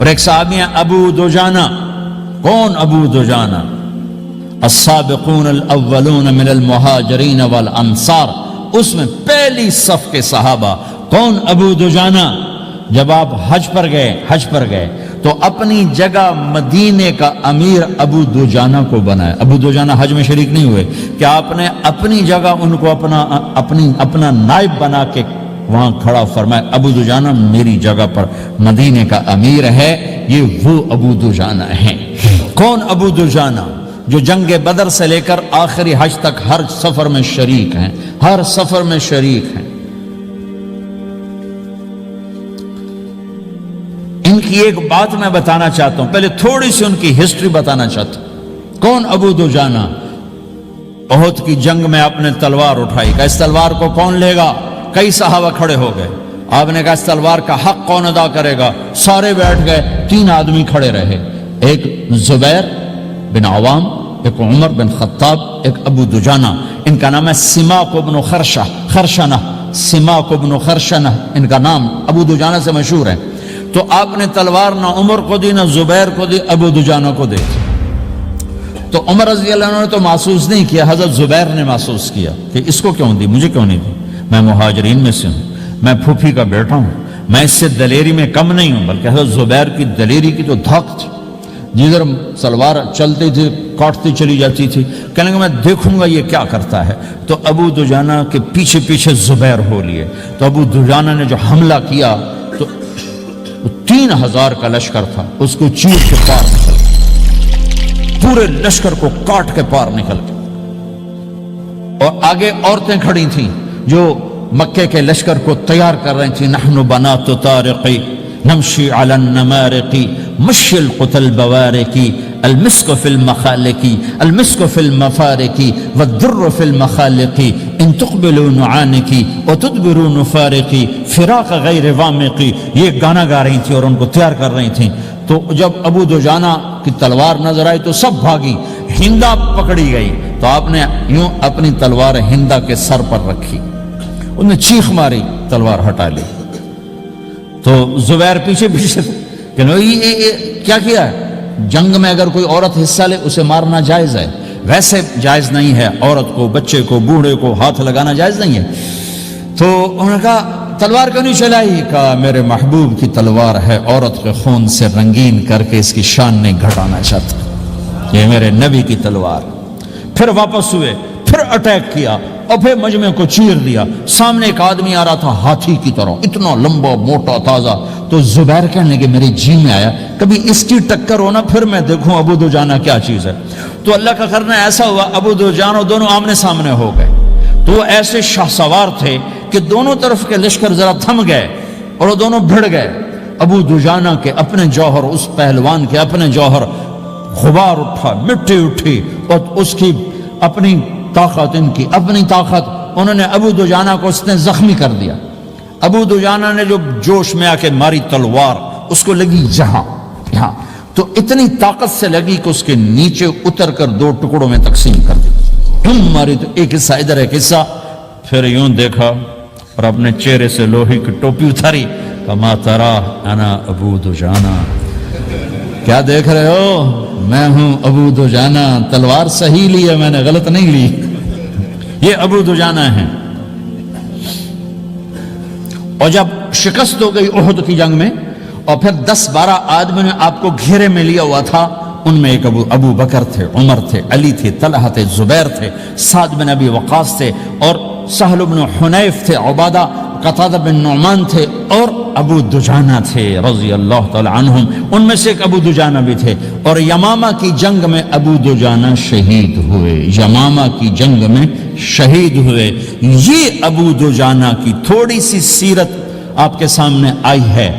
ایک صحابی ہیں ابو دجانہ. کون ابو دجانہ؟ السابقون الاولون من المہاجرین والانصار، اس میں پہلی صف کے صحابہ. کون ابو دجانہ؟ جب آپ حج پر گئے تو اپنی جگہ مدینے کا امیر ابو دجانہ کو بنایا. ابو دجانہ حج میں شریک نہیں ہوئے کہ آپ نے اپنی جگہ ان کو اپنا نائب بنا کے وہاں کھڑا فرمایا ابو دجانہ میری جگہ پر مدینے کا امیر ہے. یہ وہ ابو دجانہ ہیں. کون ابو دجانہ؟ جو جنگ بدر سے لے کر آخری حج تک ہر سفر میں شریک ہیں، ہر سفر میں شریک ہیں. ان کی ایک بات میں بتانا چاہتا ہوں، پہلے تھوڑی سی ان کی ہسٹری بتانا چاہتا ہوں. کون ابو دجانہ؟ احد کی جنگ میں آپ نے تلوار اٹھائی، کہ اس تلوار کو کون لے گا؟ کئی صحابہ کھڑے ہو گئے. آپ نے کہا اس تلوار کا حق کون ادا کرے گا؟ سارے بیٹھ گئے. 3 آدمی کھڑے رہے، ایک زبیر بن عوام، ایک عمر بن خطاب، ایک ابو دجانہ. ان کا نام ہے سماک بن خرشنہ. سماک بن خرشنہ ان کا نام ابو دجانہ سے مشہور ہے. تو آپ نے تلوار نہ عمر کو دی، نہ زبیر کو دی، ابو دجانہ کو دی. تو عمر رضی اللہ عنہ نے تو محسوس نہیں کیا، حضرت زبیر نے محسوس کیا کہ اس کو کیوں دی، مجھے کیوں نہیں دی؟ میں مہاجرین میں سے ہوں، میں پھوپھی کا بیٹا ہوں، میں اس سے دلیری میں کم نہیں ہوں. بلکہ حضرت زبیر کی دلیری کی تو دھاک تھی، جدھر سلوار چلتی تھی کاٹتی چلی جاتی تھی. کہنے کہ میں دیکھوں گا یہ کیا کرتا ہے. تو ابو دجانہ کے پیچھے پیچھے زبیر ہو لیے. تو ابو دجانہ نے جو حملہ کیا تو 3000 کا لشکر تھا، اس کو چیر کے پار نکل گیا، پورے لشکر کو کاٹ کے پار نکل گیا. اور آگے عورتیں کھڑی تھیں جو مکے کے لشکر کو تیار کر رہی تھیں. نحن بنات طارقی نمشی علی النمارقی مشی القتل بوارقی المسک فی المخالقی المسک فی المفارقی والدر فی المخالقی ان تقبلوا نعانقی وتدبروا نفارقی فراق غیر وامقی. یہ گانا گا رہی تھی اور ان کو تیار کر رہی تھیں. تو جب ابو دجانہ کی تلوار نظر آئی تو سب بھاگی. ہندا پکڑی گئی تو آپ نے یوں اپنی تلوار ہندا کے سر پر رکھی، انہیں چیخ ماری، تلوار ہٹا لی. تو زبیر پیچھے پیچھے کہ یہ کیا کیا ہے؟ جنگ میں اگر کوئی عورت حصہ لے اسے مارنا جائز ہے، ویسے جائز نہیں ہے. عورت کو، بچے کو، بوڑھے کو ہاتھ لگانا جائز نہیں ہے. تو انہوں نے کہا تلوار کیوں نہیں چلائی؟ کہا میرے محبوب کی تلوار ہے، عورت کے خون سے رنگین کر کے اس کی شان نہیں گھٹانا چاہتا، یہ میرے نبی کی تلوار. پھر واپس ہوئے، پھر اٹیک کیا اور پھر مجمع کو چیر دیا. سامنے ایک آدمی آ رہا تھا ہاتھی کی طرح، اتنا لمبا موٹا تازہ. تو زبیر کہنے لگے میرے جی میں آیا کبھی اس کی ٹکر ہونا پھر میں دیکھوں ابو دجانہ کیا چیز ہے. تو اللہ کا کرنا ایسا ہوا ابو دجانہ دونوں آمنے سامنے ہو گئے. تو وہ ایسے شاہ سوار تھے کہ دونوں طرف کے لشکر ذرا تھم گئے اور وہ دونوں بھڑ گئے. ابو دجانہ کے اپنے جوہر، اس پہلوان کے اپنے جوہر، غبار اٹھا، مٹی اٹھی، اور اس کی اپنی طاقت، ان کی اپنی طاقت، انہوں نے ابو دجانہ کو اس نے زخمی کر دیا. ابو دجانہ نے جو جوش میں آ کے ماری تلوار، اس کو لگی یہاں تو اتنی طاقت سے لگی کہ اس کے نیچے اتر کر 2 ٹکڑوں میں تقسیم کر دی. ماری تو ایک حصہ ادھر، ایک حصہ. پھر یوں دیکھا اور اپنے چہرے سے لوہے کی ٹوپی اتاری. کما ترا انا ابو دجانہ، کیا دیکھ رہے ہو؟ میں ہوں ابو دجانہ. تلوار صحیح لی ہے میں نے، غلط نہیں لی. یہ ابو دجانہ ہیں. اور جب شکست ہو گئی احد کی جنگ میں اور پھر 10-12 آدمی نے آپ کو گھیرے میں لیا ہوا تھا، ان میں ایک ابو بکر تھے، عمر تھے، علی تھے، طلحہ تھے، زبیر تھے، سعد بن ابی وقاص تھے، اور سہل بن حنیف تھے، عبادہ قتادہ بن نعمان تھے، اور ابو دجانہ تھے رضی اللہ تعالی عنہم. ان میں سے ایک ابو دجانہ بھی تھے. اور یمامہ کی جنگ میں ابو دجانہ شہید ہوئے. یمامہ کی جنگ میں شہید ہوئے. یہ ابو دجانہ کی تھوڑی سی سیرت آپ کے سامنے آئی ہے.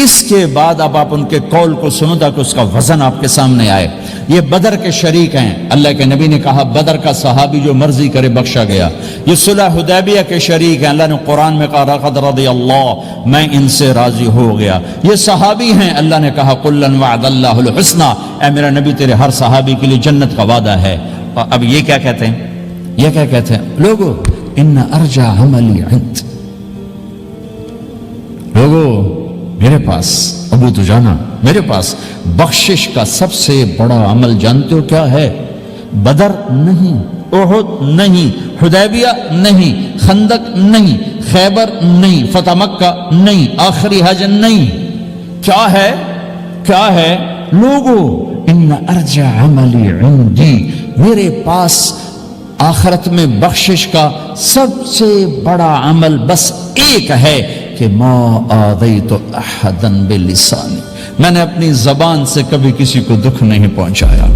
اس کے بعد اب آپ ان کے قول کو سنو تاکہ اس کا وزن آپ کے سامنے آئے. یہ بدر کے شریک ہیں. اللہ کے نبی نے کہا بدر کا صحابی جو مرضی کرے بخشا گیا. یہ صلح حدیبیہ کے شریک ہیں. اللہ نے قرآن میں کہا لقد رضی اللہ، میں ان سے راضی ہو گیا. یہ صحابی ہیں. اللہ نے کہا قل وعد اللہ الحسنى، اے میرا نبی تیرے ہر صحابی کے لیے جنت کا وعدہ ہے. اور اب یہ کیا کہتے ہیں؟ یہ کیا کہتے ہیں لوگو؟ ان ارجع عملی عند، لوگو میرے پاس ابو دجانہ میرے پاس بخشش کا سب سے بڑا عمل جانتے ہو کیا ہے؟ بدر نہیں، احد نہیں، حدیبیہ نہیں، خندق نہیں، خیبر نہیں، فتح مکہ نہیں، آخری حج نہیں. کیا ہے؟ کیا ہے؟ لوگو ان ارجع عملی عندی، میرے پاس آخرت میں بخشش کا سب سے بڑا عمل بس ایک ہے کہ ما آذیت احدا بلسانی، میں نے اپنی زبان سے کبھی کسی کو دکھ نہیں پہنچایا.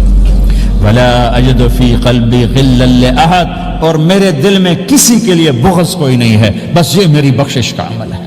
ولا اجد فی قلبی غلا لاحد، اور میرے دل میں کسی کے لیے بغض کوئی نہیں ہے، بس یہ میری بخشش کا عمل ہے.